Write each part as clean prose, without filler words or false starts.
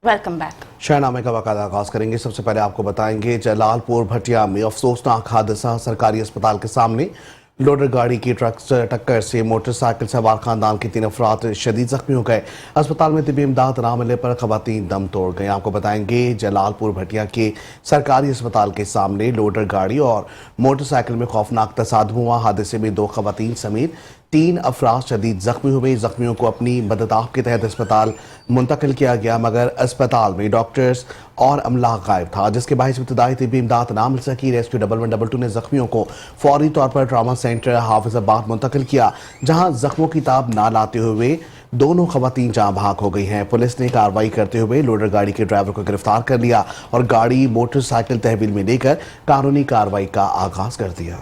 Welcome back. शहनामे का वक़्त आगाज करेंगे। सबसे पहले आपको बताएंगे जलालपुर भटिया में अफसोसनाक हादसा। सरकारी अस्पताल के सामने लोडर गाड़ी की ट्रक से टक्कर से मोटरसाइकिल सवार खानदान के 3 अफराद शदीद जख्मी हो गए। अस्पताल में तिब्बी इमदाद न मिलने पर खवातीन दम तोड़ गए। आपको बताएंगे जलालपुर भटिया के सरकारी अस्पताल के सामने लोडर गाड़ी और मोटरसाइकिल में खौफनाक तसादुम हुआ। हादसे में 2 खवातीन समेत 3 अफराद शदीद जख्मी हुए। जख्मियों को अपनी मदद के तहत अस्पताल मुंतकिल किया गया, मगर अस्पताल में डॉक्टर्स और अमला गायब था, जिसके बायस इब्तदाई तिब्बी इमदाद ना मिल सकी। रेस्क्यू 1122 ने जख्मियों को फौरी तौर पर ट्रामा सेंटर हाफिजाबाद मुंतकिल किया, जहां जख्मों की ताब ना लाते हुए दोनों खवातीन जहां भाग हो गई हैं। पुलिस ने कार्रवाई करते हुए लोडर गाड़ी के ड्राइवर को गिरफ्तार कर लिया और गाड़ी मोटरसाइकिल तहवील में लेकर कानूनी कार्रवाई का आगाज कर दिया।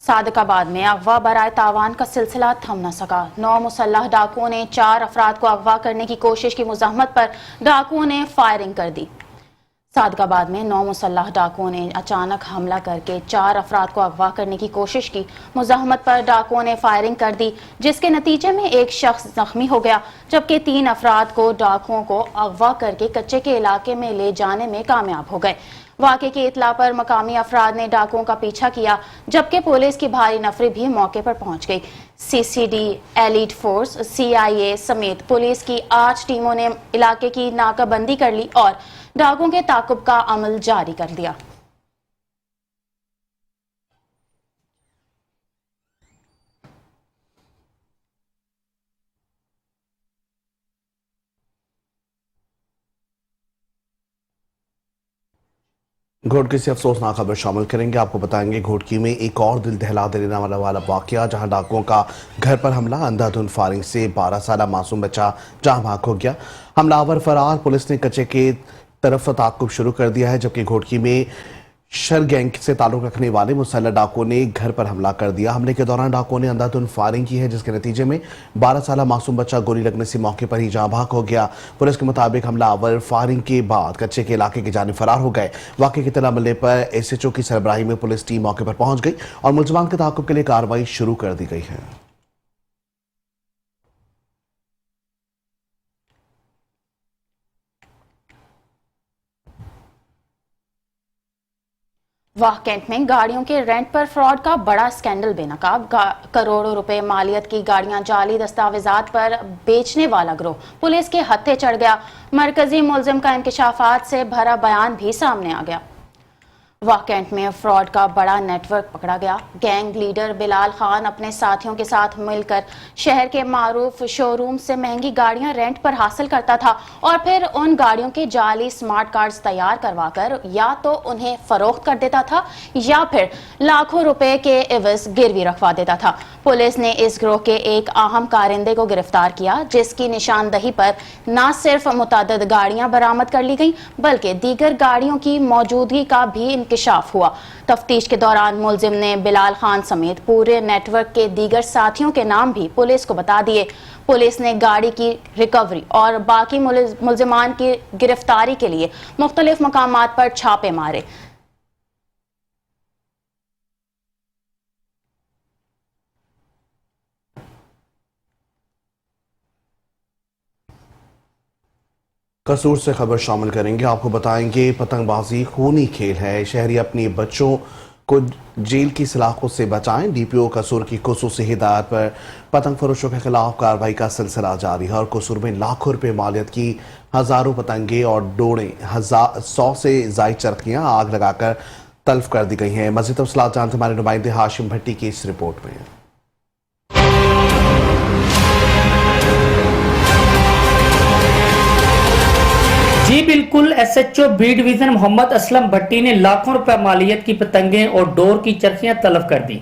सादिकाबाद में अगवा बराए तावान का सिलसिला थम न सका। 9 मुसल्लह डाकुओं ने 4 अफराद को अगवा करने की कोशिश की मुज़ाहमत पर डाकुओं ने फायरिंग कर दी। सादिकाबाद में 9 मुसल्लह डाकुओं ने अचानक हमला करके 4 अफराद को अगवा करने की कोशिश की। मुज़ाहमत पर डाकुओं ने फायरिंग कर दी, जिसके नतीजे में एक शख्स जख्मी हो गया, जबकि 3 अफराद को डाकुओं को अगवा करके कच्चे के इलाके में ले जाने में कामयाब हो गए। वाक़े की इतला पर मकामी अफराद ने डाकुओं का पीछा किया, जबकि पुलिस की भारी नफरी भी मौके पर पहुंच गई। सीसीडी, एलीट फोर्स, CIA समेत पुलिस की 8 टीमों ने इलाके की नाकाबंदी कर ली और डाकुओं के ताकुब का अमल जारी कर दिया। घोटकी से अफसोसनाक खबर शामिल करेंगे। आपको बताएंगे घोटकी में एक और दिल दहला देने वाला वाकया, जहां डाकुओं का घर पर हमला। अंधाधुंध फायरिंग से 12 साल मासूम बच्चा जहां भाग हो गया। हमलावर फरार। पुलिस ने कच्चे के तरफ ताकुब शुरू कर दिया है, जबकि घोटकी में शर गैंग से ताल्लुक रखने वाले मुसल्लह डाकुओं ने घर पर हमला कर दिया। हमले के दौरान डाकुओं ने अंधाधुंध फायरिंग की है, जिसके नतीजे में 12 साल मासूम बच्चा गोली लगने से मौके पर ही जहां भाग हो गया। पुलिस के मुताबिक हमलावर फायरिंग के बाद कच्चे के इलाके की जानिब फरार हो गए। वाक़े की इत्तला मिलने पर SHO की सरबराही में पुलिस टीम मौके पर पहुंच गई और मुलजमान के ताक़ुब के लिए कार्रवाई शुरू कर दी गई है। वाह कैंट में गाड़ियों के रेंट पर फ्रॉड का बड़ा स्कैंडल बेनकाब। करोड़ों रुपए मालियत की गाड़ियां जाली दस्तावेजात पर बेचने वाला गिरोह पुलिस के हत्थे चढ़ गया। मरकजी मुलजिम का इंकशाफात से भरा बयान भी सामने आ गया। वाह कैंट में फ्रॉड का बड़ा नेटवर्क पकड़ा गया। गैंग लीडर बिलाल खान अपने साथियों के साथ मिलकर शहर के मारूफ शोरूम से महंगी गाड़ियां रेंट पर हासिल करता था और फिर उन गाड़ियों के जाली स्मार्ट कार्ड्स तैयार करवाकर या तो उन्हें फरोख्त कर देता था या फिर लाखों रुपए के एवज गिरवी रखवा देता था। पुलिस ने इस गिरोह के एक अहम कारिंदे को गिरफ्तार किया, जिसकी निशानदही पर न सिर्फ मुतअद्दिद गाड़ियां बरामद कर ली गईं, बल्कि दीगर गाड़ियों की मौजूदगी का भी इंकशाफ हुआ। तफ्तीश के दौरान मुलजिम ने बिलाल खान समेत पूरे नेटवर्क के दीगर साथियों के नाम भी पुलिस को बता दिए। पुलिस ने गाड़ी की रिकवरी और बाकी मुलजिमान की गिरफ्तारी के लिए मुख्तलिफ मकामात पर छापे मारे। कसूर से खबर शामिल करेंगे। आपको बताएंगे पतंगबाजी खूनी खेल है, शहरी अपने बच्चों को जेल की सलाखों से बचाएं। DPO कसूर की खुसूसी हिदायत पर पतंग फरोशों के खिलाफ कार्रवाई का सिलसिला जारी है और कसूर में लाखों रुपए मालियत की हजारों पतंगे और डोड़े 100 से जायद चरखियां आग लगाकर तल्फ कर दी गई हैं। मज़ीद तफसीलात जानते हमारे नुमाइंदे हाशिम भट्टी की इस रिपोर्ट में। जी बिल्कुल, SHO B division Mohammad Aslam Bhatti ने लाखों रुपए मालियत की पतंगे और डोर की चरखियां तलब कर दी।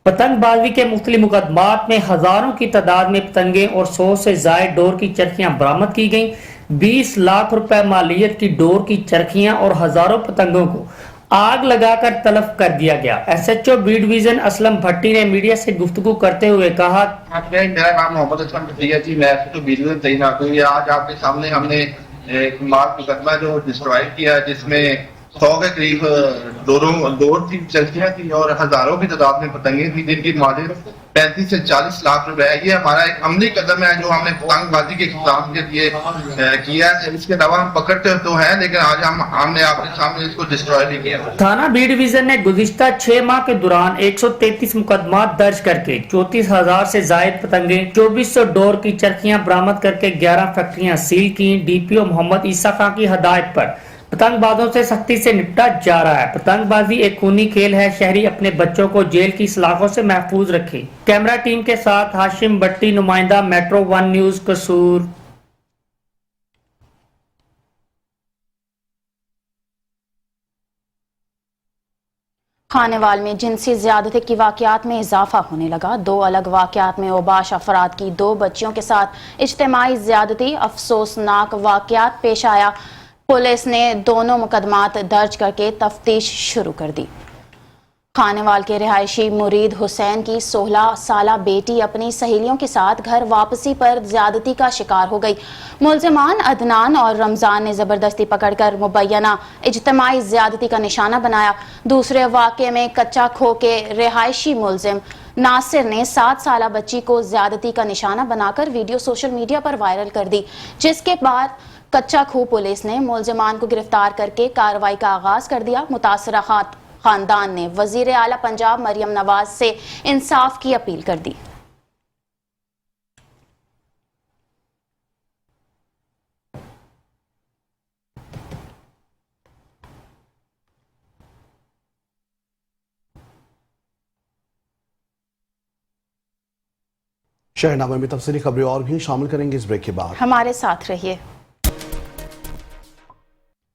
पतंगबाजी के मुख्तलिफ मुकदमात में हजारों की तादाद में पतंगे और 100 से जायद डोर की चरखियां बरामद की गईं। 20 लाख रुपए मालियत की डोर की चरखियां और हजारों पतंगों को आग लगाकर तलब कर दिया गया। SHO B division Aslam Bhatti ने मीडिया से गुफ्तगू करते हुए कहा, मेरा नाम मोहम्मद असलम भट्टी है जी, मैं SHO बी डिवीजन तैनात हूं। आज आपके सामने हमने एक माल मुकदमा जो डिस्ट्रॉय किया, जिसमें 100 के करीब डोर थी, चरखियां थी और हजारों की तादाद में पतंगे थी, जिनकी मालिक 35 से 40 लाख रुपए है। ये हमारा एक अमली कदम है जो हमने पतंगबाजी के खिलाफ के लिए किया है। इसके अलावा हम पकड़ते तो हैं, लेकिन आज हमने आपके सामने इसको डिस्ट्रॉय भी किया। थाना बी डिवीजन ने गुज़िश्ता 6 माह के दौरान 133 मुकदमा दर्ज करके 34,000 से जायद पतंगे, 2400 डोर की चरखियां बरामद करके 11 फैक्ट्रियां सील की। डीपीओ मोहम्मद ईसा खां की हदायत पर पतंगबाजों से सख्ती से निपटा जा रहा है। पतंगबाजी एक खूनी खेल है, शहरी अपने बच्चों को जेल की सलाखों से महफूज रखें। कैमरा टीम के साथ हाशिम भट्टी, नुमाइंदा मेट्रो 1 न्यूज कसूर। खानेवाल में जिनसी ज्यादती की वाकयात में इजाफा होने लगा। 2 अलग वाकयात में ओबाश अफराद की 2 बच्चियों के साथ इज्तिमाई ज्यादती, अफसोसनाक वाकयात पेश आया। पुलिस ने दोनों मुकदमात दर्ज करके तफ्तीश शुरू कर दी। खानेवाल के रिहायशी मुरीद हुसैन की 16 साला बेटी अपनी सहेलियों के साथ घर वापसी पर ज्यादती का शिकार हो गई। मुलजिमान अदनान और रमजान ने जबरदस्ती पकड़कर मुबैना इज्तिमाई ज्यादती का निशाना बनाया। दूसरे वाक़े में कच्चा खो के रिहायशी मुलजिम नासिर ने 7 साला बच्ची को ज्यादती का निशाना बनाकर वीडियो सोशल मीडिया पर वायरल कर दी, जिसके बाद कच्चा खो पुलिस ने मुलजिमान को गिरफ्तार करके कार्रवाई का आगाज कर दिया। मुतासरा खानदान ने वजीर आला पंजाब मरियम नवाज से इंसाफ की अपील कर दी। शहरनामे में तफसीली खबरें और भी शामिल करेंगे इस ब्रेक के बाद। हमारे साथ रहिए।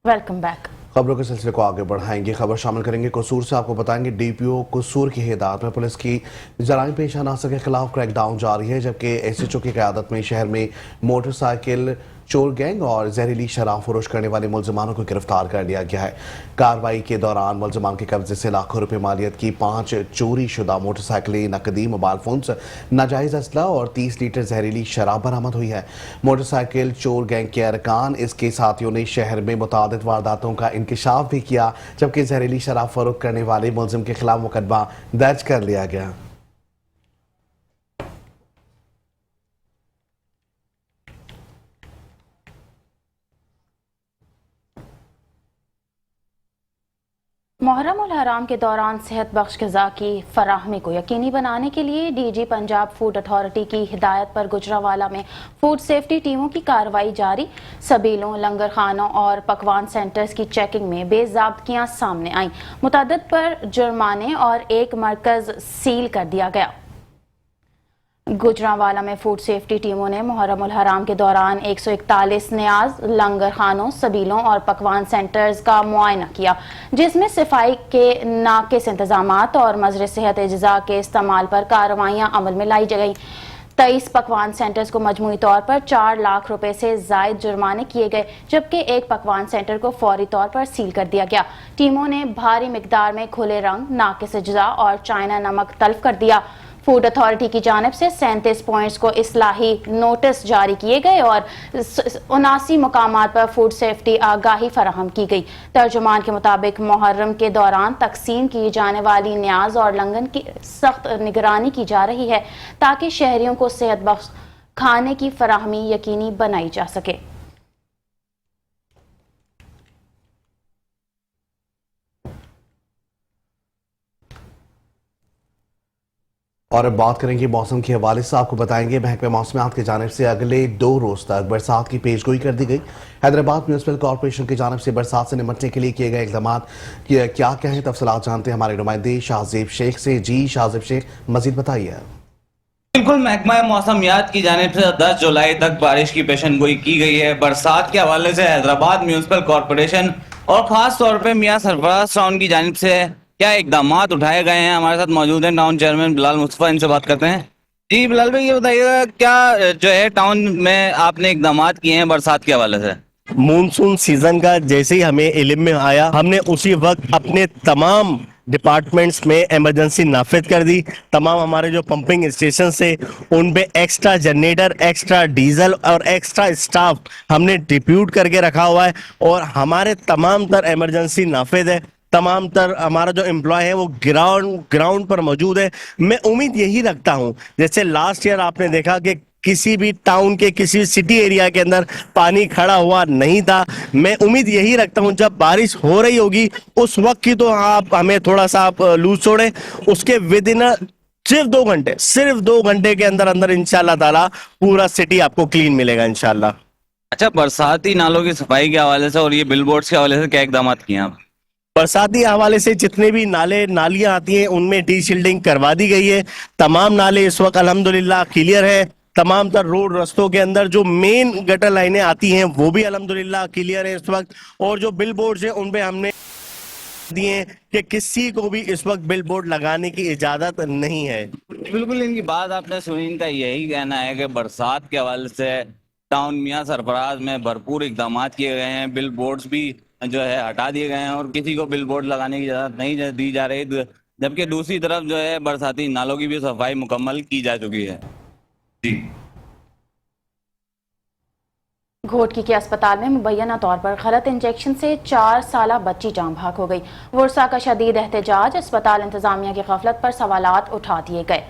Welcome back. खबरों के सिलसिले को आगे बढ़ाएंगे। खबर शामिल करेंगे कसूर से। आपको बताएंगे डीपीओ कसूर की हिदायत में पुलिस की जराइम पेशा नासर के खिलाफ क्रैकडाउन जारी है, जबकि एसएचओ की क़यादत में शहर में मोटरसाइकिल चोर गैंग और जहरीली शराब फरोश करने वाले मुलजमानों को गिरफ्तार कर लिया गया है। कार्रवाई के दौरान मुलजमान के कब्जे से लाखों रुपए मालियत की 5 चोरी शुदा मोटरसाइकिलें, नकदी, मोबाइल फोन्स, नाजायज असला और 30 लीटर जहरीली शराब बरामद हुई है। मोटरसाइकिल चोर गैंग के अरकान इसके साथियों ने शहर में मुतादिद वारदातों का इंकशाफ भी किया, जबकि जहरीली शराब फरोख्त करने वाले मुलजिम के खिलाफ मुकदमा दर्ज कर लिया गया। मुहर्रम उल हराम के दौरान सेहत बख्श ग़िज़ा की फराहमी को यकीनी बनाने के लिए डीजी पंजाब फूड अथॉरिटी की हिदायत पर गुजरावाला में फूड सेफ्टी टीमों की कार्रवाई जारी। सबीलों, लंगर खानों और पकवान सेंटर्स की चेकिंग में बेज़ाब्तियां सामने आईं। मुतअद्दिद पर जुर्माने और एक मरकज़ सील कर दिया गया। गुजरांवाला में फूड सेफ्टी टीमों ने मुहर्रम उल हराम के दौरान 141 न्याज, लंगर खानों, सबीलों और पकवान सेंटर्स का मुआयना किया, जिसमें सफाई के नाकिस इंतजामात और मज़र सेहत अज्जा के इस्तेमाल पर कार्रवाइयाँ अमल में लाई गई। 23 पकवान सेंटर्स को मजमूई तौर पर 4 लाख रुपए से जायद जुर्माने किए गए, जबकि एक पकवान सेंटर को फौरी तौर पर सील कर दिया गया। टीमों ने भारी मिकदार में खुले रंग, नाकिस अज्जा और चाइना नमक तल्फ कर दिया। फूड अथॉरिटी की जानिब से 37 पॉइंट्स को इस्लाही नोटिस जारी किए गए और 79 मुकामात पर फूड सेफ्टी आगाही फराहम की गई। तर्जुमान के मुताबिक मुहर्रम के दौरान तकसीम की जाने वाली न्याज और लंगन की सख्त निगरानी की जा रही है, ताकि शहरियों को सेहत बख्श खाने की फराहमी यकीनी बनाई जा सके। और अब बात करेंगे मौसम के हवाले से। आपको बताएंगे महकमे मौसमियात की जानिब से अगले 2 रोज तक बरसात की पेशगोई कर दी गई। हैदराबाद म्यूनसिपल कॉरपोरेशन की जानिब से बरसात से निपटने के लिए किए गए इक़दाम क्या क्या हैं, तफसीलात जानते हैं हमारे नुमाइंदे शाहजेब शेख से। जी शाहजेब शेख, मजीद बताइए। बिल्कुल, महकमा मौसमियात की जानिब से 10 जुलाई तक बारिश की पेशनगोई की गई है। बरसात के हवाले से हैदराबाद म्यूनसिपल कॉरपोरेशन और खास तौर पर मियां सरफराज टाउन की जानिब से क्या इकदाम उठाए गए हैं, हमारे साथ मौजूद हैं टाउन चेयरमैन बिलाल मुस्तफा, इनसे बात करते हैं। जी बिलाल भाई, ये बताइएगा क्या जो है टाउन में आपने इकदाम किए हैं बरसात के हवाले से? मानसून सीजन का जैसे ही हमें इल्म में आया, हमने उसी वक्त अपने तमाम डिपार्टमेंट्स में इमरजेंसी नाफिज कर दी। तमाम हमारे जो पंपिंग स्टेशन से उन पे एक्स्ट्रा जनरेटर, एक्स्ट्रा डीजल और एक्स्ट्रा स्टाफ हमने डिप्यूट करके रखा हुआ है और हमारे तमाम तर इमरजेंसी नाफिज है। तमाम तर हमारा जो एम्प्लॉय है वो ग्राउंड पर मौजूद है। मैं उम्मीद यही रखता हूं, जैसे लास्ट ईयर आपने देखा कि किसी भी टाउन के किसी सिटी एरिया के अंदर पानी खड़ा हुआ नहीं था, मैं उम्मीद यही रखता हूं जब बारिश हो रही होगी उस वक्त की तो आप हमें थोड़ा सा आप लूज छोड़ें, उसके विद इन सिर्फ 2 घंटे के अंदर अंदर इंशाल्लाह ताला पूरा सिटी आपको क्लीन मिलेगा इंशाल्लाह। अच्छा, बरसाती नालों की सफाई के हवाले से और ये बिल बोर्ड्स के हवाले से क्या इकदाम किए आप? बरसाती हवाले से जितने भी नाले नालियां आती हैं उनमें डी शिल्डिंग करवा दी गई है। तमाम नाले इस वक्त अल्हम्दुलिल्लाह क्लियर है। तमाम तर रोड रस्तों के अंदर जो मेन गटर लाइनें आती हैं वो भी अल्हम्दुलिल्लाह क्लियर है इस वक्त। और जो बिल बोर्ड है उन पे हमने दिए कि किसी को भी इस वक्त बिल बोर्ड लगाने की इजाजत नहीं है। बिल्कुल, इनकी बात आपने सुनी। इनका यही कहना है कि बरसात के हवाले से टाउन मियां सरफराज में भरपूर इकदाम किए गए हैं, बिल बोर्ड्स भी जो है हटा दिए गए हैं और किसी को बिल बोर्ड लगाने की इजाजत नहीं दी जा रही, जबकि दूसरी तरफ जो है बरसाती नालों की भी सफाई मुकम्मल की जा चुकी है। जी। घोटकी के अस्पताल में मुबैना तौर पर गलत इंजेक्शन से 4 साला बच्ची जान भाग हो गई। वर्षा का शदीद एहतजाज, अस्पताल इंतजामिया की गफलत पर सवालात उठा दिए गए।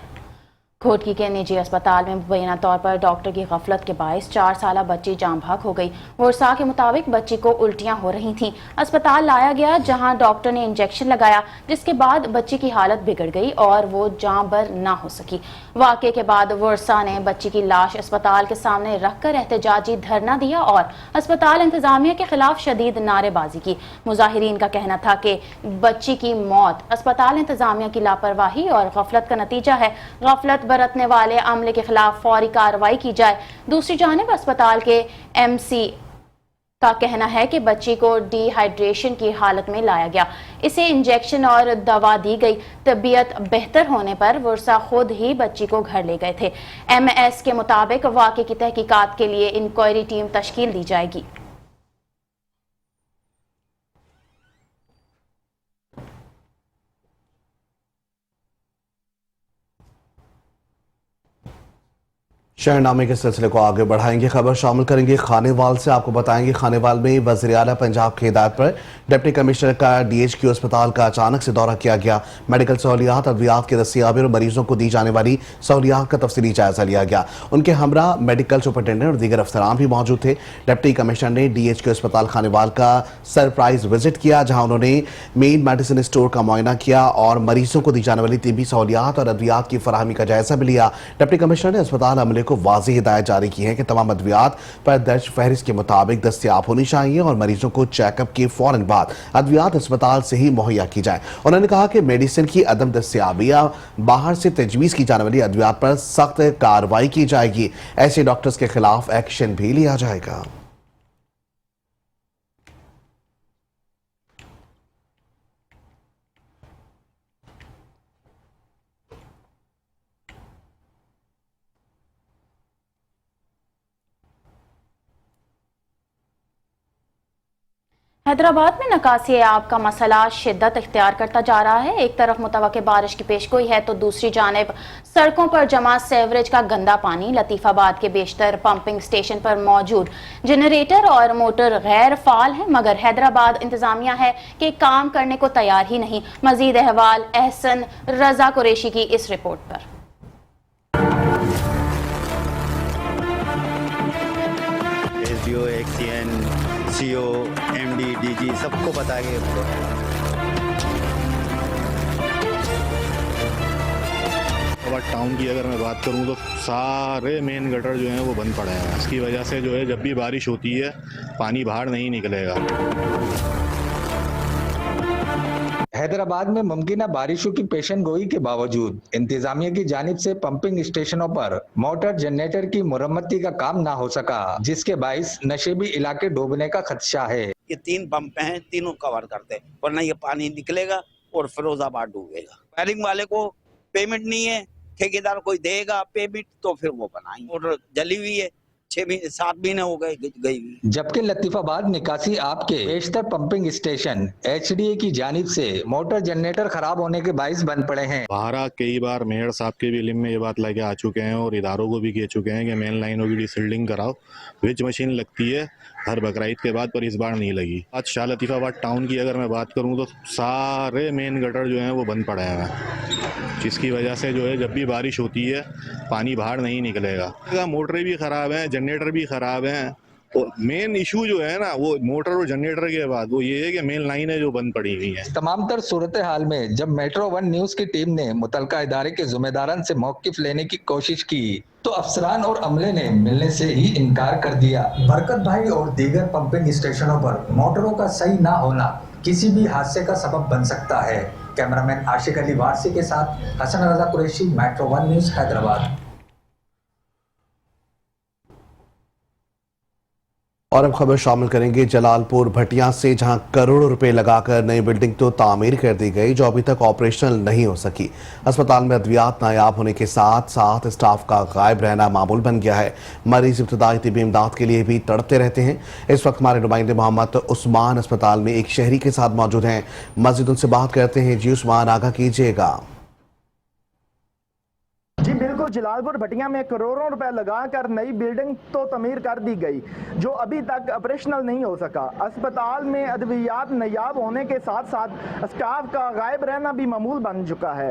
घोटकी के निजी अस्पताल में मुबैना तौर पर डॉक्टर की गफलत के बायस 4 साला बच्ची जान भाग हो गई। वर्षा के मुताबिक बच्ची को उल्टियां हो रही थीं। अस्पताल लाया गया जहां डॉक्टर ने इंजेक्शन लगाया, जिसके बाद बच्ची की हालत बिगड़ गई और वो जान बर ना हो सकी। वाक़े के बाद वर्षा ने बच्ची की लाश अस्पताल के सामने रखकर एहतजाजी धरना दिया और अस्पताल इंतजामिया के खिलाफ शदीद नारेबाजी की। मुजाहिरीन का कहना था कि बच्ची की मौत अस्पताल इंतजामिया की लापरवाही और गफलत का नतीजा है। गफलत बरतने वाले अमले के खिलाफ फौरी कार्रवाई की जाए। दूसरी जानिब अस्पताल के एमसी का कहना है कि बच्ची को डिहाइड्रेशन की हालत में लाया गया, इसे इंजेक्शन और दवा दी गई। तबीयत बेहतर होने पर वर्षा खुद ही बच्ची को घर ले गए थे। एमएस के मुताबिक वाक़े की तहकीकात के लिए इंक्वायरी टीम तश्कील दी जाएगी। शहरनामे के सिलसिले को आगे बढ़ाएंगे, खबर शामिल करेंगे खानेवाल से। आपको बताएंगे खानेवाल में वज़ीर आला पंजाब की हिदायत पर डिप्टी कमिश्नर का DHQ अस्पताल का अचानक से दौरा किया गया। मेडिकल सहूलियात, अद्वियात की दस्तियाबी और मरीजों को दी जाने वाली सहूलियात का तफसीली जायजा लिया गया। उनके हमरा मेडिकल सुपरिटेंडेंट और दीगर अफसरान भी मौजूद थे। डिप्टी कमिश्नर ने DHQ अस्पताल खानेवाल का सरप्राइज विजिट किया, जहाँ उन्होंने मेन मेडिसिन स्टोर का मुआयना किया और मरीजों को दी जाने वाली तिबी सहूलियात और अद्वियात की फराहमी का जायजा भी लिया। डिप्टी कमिश्नर ने अस्पताल अमले को वाज़ेह हिदायत जारी की है कि तमाम अद्वियात पर दर्ज फहरिस्त के मुताबिक दस्तियाब होनी चाहिए और मरीजों को चेकअप के फौरन बाद अद्वियात अस्पताल से ही मुहैया की जाए। उन्होंने कहा कि मेडिसिन की अदम दस्तियाबी या बाहर से तजवीज़ की जाने वाली अद्वियात पर सख्त कार्रवाई की जाएगी। ऐसे डॉक्टर्स के खिलाफ एक्शन भी लिया जाएगा। हैदराबाद में नकासी आब का मसला शिद्दत इख्तियार करता जा रहा है। एक तरफ मुतवक्के बारिश की पेशगोई है तो दूसरी जानिब सड़कों पर जमा सेवरेज का गंदा पानी। लतीफाबाद के बेशतर पंपिंग स्टेशन पर मौजूद जनरेटर और मोटर गैर फाल है, मगर हैदराबाद इंतजामिया है कि काम करने को तैयार ही नहीं। मजीद अहवाल एहसन रजा कुरैशी की इस रिपोर्ट पर। SDO, XCN, CO, MD, DG सबको बताएंगे हमको। और टाउन की अगर मैं बात करूं तो सारे मेन गटर जो हैं वो बंद पड़े हैं। इसकी वजह से जो है जब भी बारिश होती है पानी बाहर नहीं निकलेगा। हैदराबाद में मुमकिन बारिशों की पेशन गोई के बावजूद इंतजामिया की जानिब से पंपिंग स्टेशनों पर मोटर जनरेटर की मुरम्मती का काम ना हो सका, जिसके बाइस नशेबी इलाके डूबने का खदशा है। ये 3 पंप हैं, तीनों कवर करते हैं, वरना ये पानी निकलेगा और फिरोजाबाद डूबेगा। वायरिंग वाले को पेमेंट नहीं है, ठेकेदार कोई देगा पेमेंट तो फिर वो बनाएंगे। और जली हुई है 7 महीने हो गए गई हुई। जबकि लतीफाबाद निकासी आपके बेशतर पंपिंग स्टेशन HDA की जानिब से मोटर जनरेटर खराब होने के बाइस बंद पड़े हैं। बाहर कई बार मेयर साहब के भी इल्म में ये बात लेके आ चुके हैं और इदारों को भी कह चुके हैं कि मेन लाइनों की डिसिल्डिंग कराओ। विच मशीन लगती है हर बकरीद के बाद, पर इस बार नहीं लगी। आज शाह लतीफाबाद टाउन की अगर मैं बात करूं तो सारे मेन गटर जो हैं वो बंद पड़े हुए हैं, जिसकी वजह से जो है जब भी बारिश होती है पानी बाहर नहीं निकलेगा। मोटरें भी ख़राब हैं, जनरेटर भी ख़राब हैं। तो मेन इशू जो है ना वो मोटर और जनरेटर के बाद वो ये है कि मेन लाइनें जो बंद पड़ी हुई हैं। तमाम तर सूरत हाल में जब मेट्रो 1 न्यूज की टीम ने मुतलका इदारे के जिम्मेदारान से मौकिफ लेने की कोशिश की तो अफसरान और अमले ने मिलने से ही इनकार कर दिया। बरकत भाई और दीगर पंपिंग स्टेशनों पर मोटरों का सही ना होना किसी भी हादसे का सबब बन सकता है। कैमरामैन आशिक अली वारसी के साथ हसन रजा कुरैशी, मेट्रो 1 न्यूज, हैदराबाद। और अब खबर शामिल करेंगे जलालपुर भटिया से, जहां करोड़ों रुपए लगाकर नई बिल्डिंग तो तामीर कर दी गई जो अभी तक ऑपरेशनल नहीं हो सकी। अस्पताल में अद्वियात नायाब होने के साथ साथ स्टाफ का गायब रहना मामूल बन गया है। मरीज इब्तदाई तिब्बी इमदाद के लिए भी तड़पते रहते हैं। इस वक्त हमारे नुमाइंदे मोहम्मद उस्मान अस्पताल में एक शहरी के साथ मौजूद हैं। मजीद उनसे बात करते हैं। जी उस्मान, आगाह कीजिएगा। जी बिल्कुल, जलालपुर भटिया में करोड़ों रुपए लगाकर नई बिल्डिंग तो तमीर कर दी गई जो अभी तक ऑपरेशनल नहीं हो सका। अस्पताल में अद्वियात नायाब होने के साथ साथ स्टाफ का गायब रहना भी मामूल बन चुका है।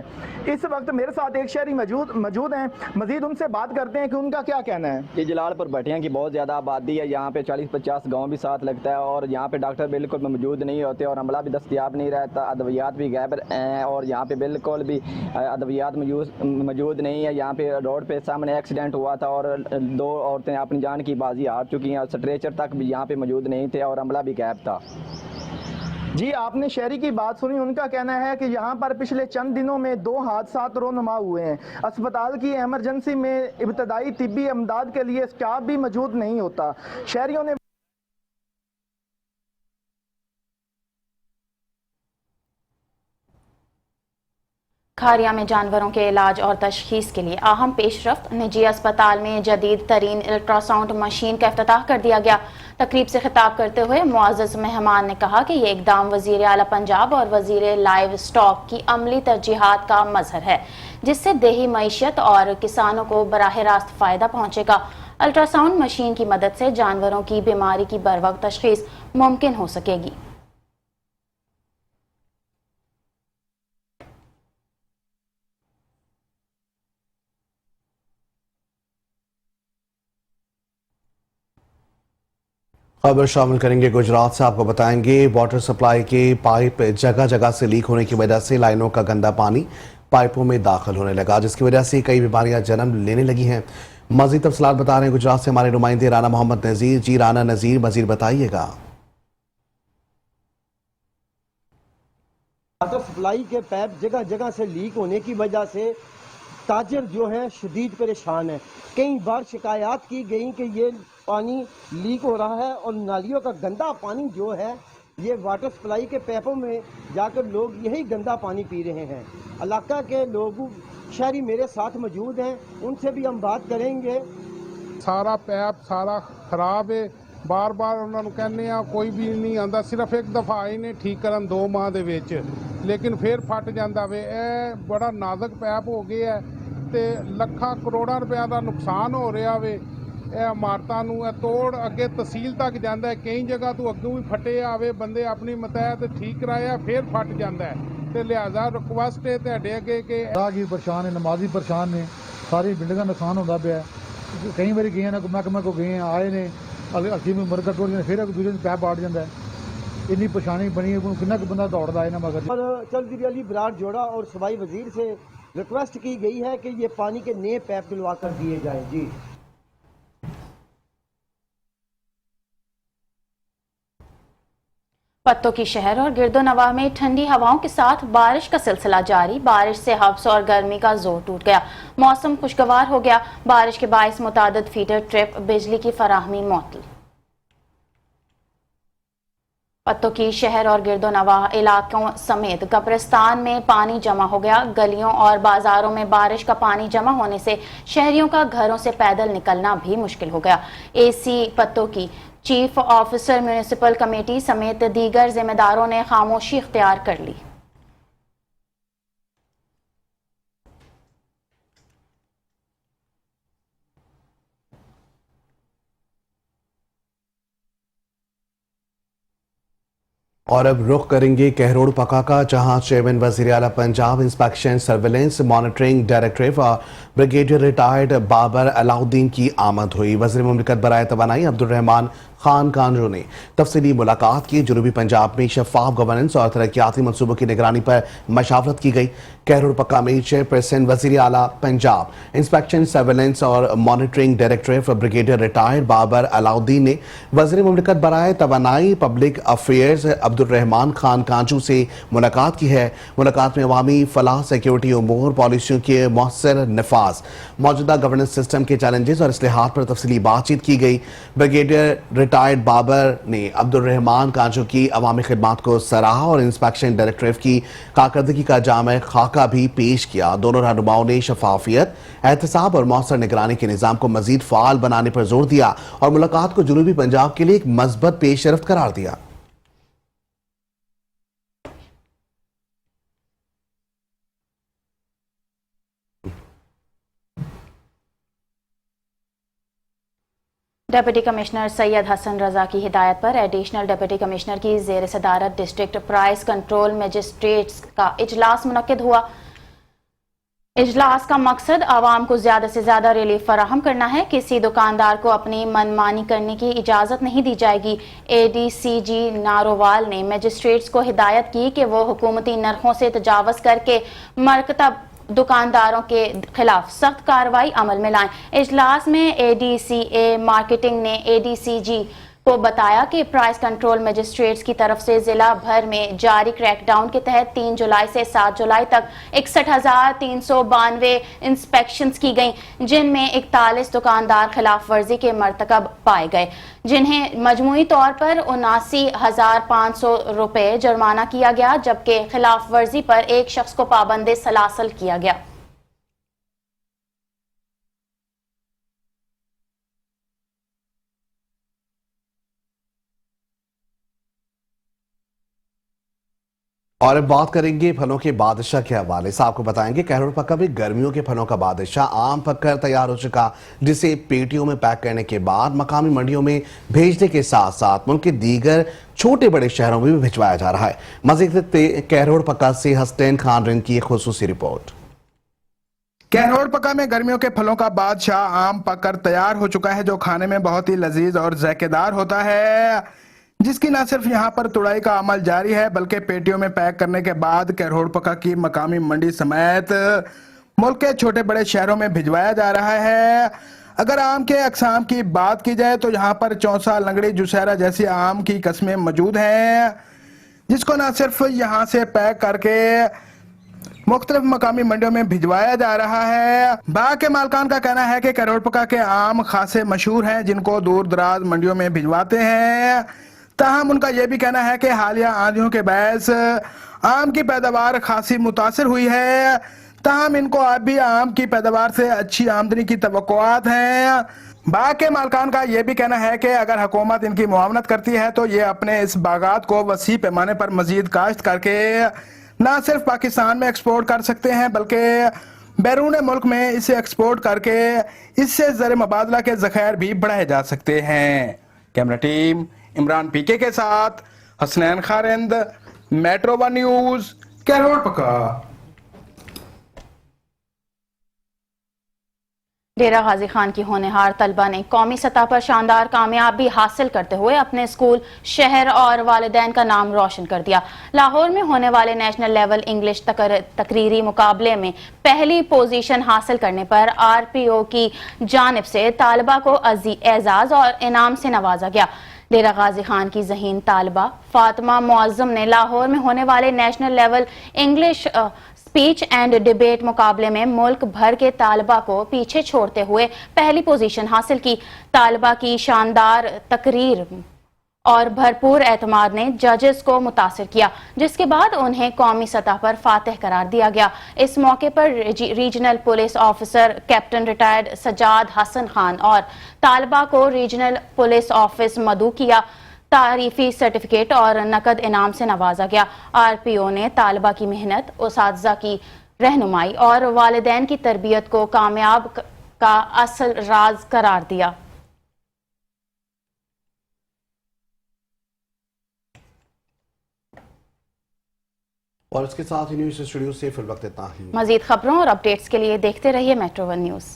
इस वक्त मेरे साथ एक शहरी मौजूद हैं। मजीद उनसे बात करते हैं कि उनका क्या कहना है। ये जलालपुर भटिया की बहुत ज़्यादा आबादी है, यहाँ पे 40-50 गाँव भी साथ लगता है और यहाँ पे डॉक्टर बिल्कुल मौजूद नहीं होते और अमला भी दस्तियाब नहीं रहता, अद्वियात भी गायब हैं और यहाँ पे बिल्कुल भी अद्वियात मौजूद नहीं है। यहाँ पे रोड पे सामने एक्सीडेंट हुआ था और 2 औरतें अपनी जान की बाजी हार चुकी हैं और स्ट्रेचर तक भी यहाँ पे मौजूद नहीं थे और अमला भी गायब था। जी आपने शहरी की बात सुनी, उनका कहना है कि यहाँ पर पिछले चंद दिनों में 2 हादसा रोनुमा हुए हैं। अस्पताल की इमरजेंसी में इब्तदाई तिब्बी इमदाद के लिए स्टाफ भी मौजूद नहीं होता। शहरियों ने खारिया में जानवरों के इलाज और तशखीस के लिए अहम पेशरफ्त, निजी अस्पताल में जदीद तरीन अल्ट्रासाउंड मशीन का इफ्तिताह कर दिया गया। तकरीब से खिताब करते हुए मुअज़्ज़ज़ मेहमान ने कहा कि ये इकदाम वज़ीर आला पंजाब और वज़ीर लाइव स्टॉक की अमली तरजीहात का मज़हर है, जिससे देही मईशत और किसानों को बराह रास्त फ़ायदा पहुँचेगा। अल्ट्रासाउंड मशीन की मदद से जानवरों की बीमारी की बरवक्त तशखीस मुमकिन हो सकेगी। खबर शामिल करेंगे गुजरात से। आपको बताएंगे वाटर सप्लाई के पाइप जगह जगह से लीक होने की वजह से लाइनों का गंदा पानी पाइपों में दाखिल होने लगा, जिसकी वजह से कई बीमारियां जन्म लेने लगी हैं। मजीद तफसीलात बता रहे हैं गुजरात से हमारे नुमाइंदे राना मोहम्मद नजीर। जी राना नजीर, मजीद बताइएगा। वाटर सप्लाई के पाइप जगह जगह से लीक होने की वजह से ताजर जो है शदीद परेशान है। कई बार शिकायत की गई कि ये पानी लीक हो रहा है और नालियों का गंदा पानी जो है ये वाटर सप्लाई के पाइपों में जाकर लोग यही गंदा पानी पी रहे हैं। इलाका के लोग शहरी मेरे साथ मौजूद हैं, उनसे भी हम बात करेंगे। सारा पैप सारा खराब है, बार बार उन्होंने कहने कोई भी नहीं आंदा, सिर्फ एक दफा आए ने ठीक करन 2 माह दे विच, लेकिन फिर फट जांदा वे। ਇਹ बड़ा नाजुक पैप हो गया है ਤੇ ਲੱਖਾਂ ਕਰੋੜਾਂ ਰੁਪਏ ਦਾ ਨੁਕਸਾਨ ਹੋ ਰਿਹਾ ਵੇ। ਇਹ ਇਮਾਰਤਾਂ ਨੂੰ ਇਹ ਤੋੜ ਅੱਗੇ ਤਹਿਸੀਲ ਤੱਕ ਜਾਂਦਾ ਹੈ, ਕਈ ਜਗ੍ਹਾ ਤੋਂ ਅੱਗੋਂ ਵੀ ਫਟੇ ਆਵੇ, ਬੰਦੇ ਆਪਣੀ ਮਤਹਿਤ ਠੀਕ ਕਰਾਇਆ ਫਿਰ ਫਟ ਜਾਂਦਾ ਹੈ। ਤੇ ਲਿਹਾਜ਼ਾ ਰਿਕੁਐਸਟ ਹੈ ਤੁਹਾਡੇ ਅੱਗੇ ਕਿ ਰਾਹਗੀਰ ਪਰੇਸ਼ਾਨ ਨੇ, ਨਮਾਜ਼ੀ ਪਰੇਸ਼ਾਨ ਨੇ, ਸਾਰੀ ਬਿਲਡਿੰਗਾਂ ਦਾ ਨੁਕਸਾਨ ਹੁੰਦਾ ਪਿਆ। ਕਈ ਵਾਰੀ ਗਏ ਨੇ ਮਹਿਕਮੇ ਕੋ ਗਏ ਆਏ ਨੇ, ਅਸੀਂ ਵੀ ਮਰਕਟ ਟੋੜ ਜਾਂਦੇ, ਫਿਰ ਇੱਕ ਦੂਜੇ ਨੂੰ ਪੈਪ ਪਾੜ ਜਾਂਦਾ ਹੈ। इतनी परेशानी बनी है, कितना बंदा दौड़ता है ना। मगर चौधरी अली बराड़ जोड़ा और सवाई वजीर से रिक्वेस्ट की गई है कि ये पानी के नए पैप दिलवा कर दिए जाए। जी पत्तों की शहर और गिरदोनवाह में ठंडी हवाओं के साथ बारिश का सिलसिला जारी। बारिश से हब्स और गर्मी का जोर टूट गया, मौसम खुशगवार हो गया। बारिश के बायस मुतादिद फीडर ट्रिप बिजली की फराहमी मुअत्तल। पत्तों की शहर और गिरदोनवाह इलाकों समेत कब्रिस्तान में पानी जमा हो गया। गलियों और बाजारों में बारिश का पानी जमा होने से शहरियों का घरों से पैदल निकलना भी मुश्किल हो गया। एसी पत्तों की चीफ ऑफिसर म्युनिसिपल कमेटी समेत दीगर जिम्मेदारों ने खामोशी इख्तियार कर ली। और अब रुख करेंगे कहरोड़ पका का, जहां चेयरमैन वजीर आला Punjab inspection surveillance monitoring director brigadier retired Babar Alauddin की आमद हुई। वज़ीर मुमलिकत बराए तवानाई अब्दुर्रहमान खान कांजू ने तफसीली मुलाकात की। जनूबी पंजाब में शफाफ गवर्नेंस और तरक्याती मनसूबों की निगरानी पर मशावरत की गई। कहरोड़ पक्का में चेयरपर्सन वज़ीर आला पंजाब इंस्पेक्शन सर्विलेंस और monitoring director brigadier retired Babar Alauddin ने वज़ीर मुमलिकत बराए तवानाई पब्लिक अफेयर्स अब्दुर्रहमान खान कांजू से मुलाकात की है। मुलाकात में अवामी फलाह, सिक्योरिटी उमूर, पॉलिसियों के मौसर नफाज, मौजूदा गवर्नेंस सिस्टम के चैलेंजेस और इस्तेहात पर तफसीली बातचीत की गई। ब्रिगेडियर रिटायर्ड बाबर ने अब्दुर्रहमान कांजू की अवामी खिदमात को सराहा और इंस्पेक्शन डायरेक्टरेट की कारकर्दगी का जामे खाका भी पेश किया। दोनों रहनुमाओं ने शफाफियत, एहतसाब और मौसर निगरानी के निज़ाम को मजीद फाल बनाने पर जोर दिया और मुलाकात को जनूबी पंजाब के लिए एक मस्बत पेशरफ्त करार दिया। डिप्टी कमिश्नर सैयद हसन रजा की हिदायत पर एडिशनल डिप्टी कमिश्नर की ज़ेर सदारत डिस्ट्रिक्ट प्राइस कंट्रोल मजिस्ट्रेट्स का इजलास मुनक्किद हुआ। इजलास का मकसद आवाम को ज़्यादा से ज़्यादा रिलीफ फराहम करना है। किसी दुकानदार को अपनी मनमानी करने की इजाज़त नहीं दी जाएगी। ADCG नारोवाल ने मजिस्ट्रेट्स को हिदायत की कि वो हुकूमती नरखों से तजावज़ करके मरकतब दुकानदारों के खिलाफ सख्त कार्रवाई अमल में लाएं। इजलास में ADCA मार्केटिंग ने ADCG को बताया कि प्राइस कंट्रोल मजिस्ट्रेट्स की तरफ से जिला भर में जारी क्रैकडाउन के तहत 3 जुलाई से 7 जुलाई तक 61,392 इंस्पेक्शंस की गई, जिनमें 41 दुकानदार खिलाफ वर्जी के मरतकब पाए गए, जिन्हें मजमूई तौर पर 79,500 रुपए जुर्माना किया गया, जबकि खिलाफ वर्जी पर एक शख्स को पाबंदे सलासल किया गया। और अब बात करेंगे फलों के बादशाह के हवाले से। आपको बताएंगे कहरोड़ पक्का में गर्मियों के फलों का बादशाह आम पककर तैयार हो चुका, जिसे पेटियों में पैक करने के बाद मकामी मंडियों में भेजने के साथ साथ मुल्क के दीगर छोटे बड़े शहरों में भी भिजवाया जा रहा है। मजीद कहरोड़ पक्का से हसनैन खान रिंग की एक खुसूसी रिपोर्ट। कहरोड़ पक्का में गर्मियों के फलों का बादशाह आम पककर तैयार हो चुका है, जो खाने में बहुत ही लजीज और जायकेदार होता है, जिसकी न सिर्फ यहाँ पर तुड़ाई का अमल जारी है बल्कि पेटियों में पैक करने के बाद कहरोड़ पक्का की मकामी मंडी समेत मुल्क के छोटे बड़े शहरों में भिजवाया जा रहा है। अगर आम के अकसाम की बात की जाए तो यहाँ पर चौसा, लंगड़ी, जुशहरा जैसी आम की किस्में मौजूद हैं, जिसको न सिर्फ यहाँ से पैक करके मुख्तलिफ मकामी मंडियों में भिजवाया जा रहा है। बाग के मालकान का कहना है कि कहरोड़ पक्का के आम खासे मशहूर हैं, जिनको दूर दराज मंडियों में भिजवाते हैं। ताहम उनका यह भी कहना है कि हालिया आंधियों के बायस आम की पैदावार खासी मुतासिर हुई है। ताहम इनको अब भी आम की पैदावार से अच्छी आमदनी की तवक्कुआत हैं। बाग के मालकान का यह भी कहना है कि अगर हुकूमत इनकी मुआवनत करती है तो ये अपने इस बागात को वसी पैमाने पर मजीद काश्त करके न सिर्फ पाकिस्तान में एक्सपोर्ट कर सकते हैं बल्कि बैरून मुल्क में इसे एक्सपोर्ट करके इससे ज़र मुबादला के ज़खायर भी बढ़ाए जा सकते हैं। कैमरा टीम इमरान पीके के साथ हसनैन खारिंद, मेट्रो 1 न्यूज़, कहरोड़ पक्का। डेरा गाजी खान की होनहार तलबा ने कौमी सतह पर शानदार कामयाबी हासिल करते हुए अपने स्कूल, शहर और वालिदैन का नाम रोशन कर दिया। लाहौर में होने वाले नेशनल लेवल इंग्लिश तकरीरी मुकाबले में पहली पोजीशन हासिल करने पर RPO की जानिब से तालिबा को एजाज और इनाम से नवाजा गया। डेरा गाजी खान की ज़हीन तालिबा फातिमा मुअज्जम ने लाहौर में होने वाले national level English speech and debate मुकाबले में मुल्क भर के तालिबा को पीछे छोड़ते हुए पहली पोजीशन हासिल की। तालिबा की शानदार तकरीर और भरपूर एतमाद ने जजेस को मुतासिर किया, जिसके बाद उन्हें कौमी सतह पर फातिह करार दिया गया। इस मौके पर regional police officer captain retired Sajjad Hasan Khan और तालबा को रीजनल पुलिस ऑफिस मदू किया तारीफी सर्टिफिकेट और नकद इनाम से नवाजा गया। RPO ने तालबा की मेहनत, उसातिज़ा की रहनुमाई और वालिदैन की तरबियत को कामयाब का असल राज करार दिया। और इसके साथ ही न्यूज स्टूडियो से फिर वक्त इतना ही। मजीद खबरों और अपडेट्स के लिए देखते रहिए मेट्रो 1 न्यूज़।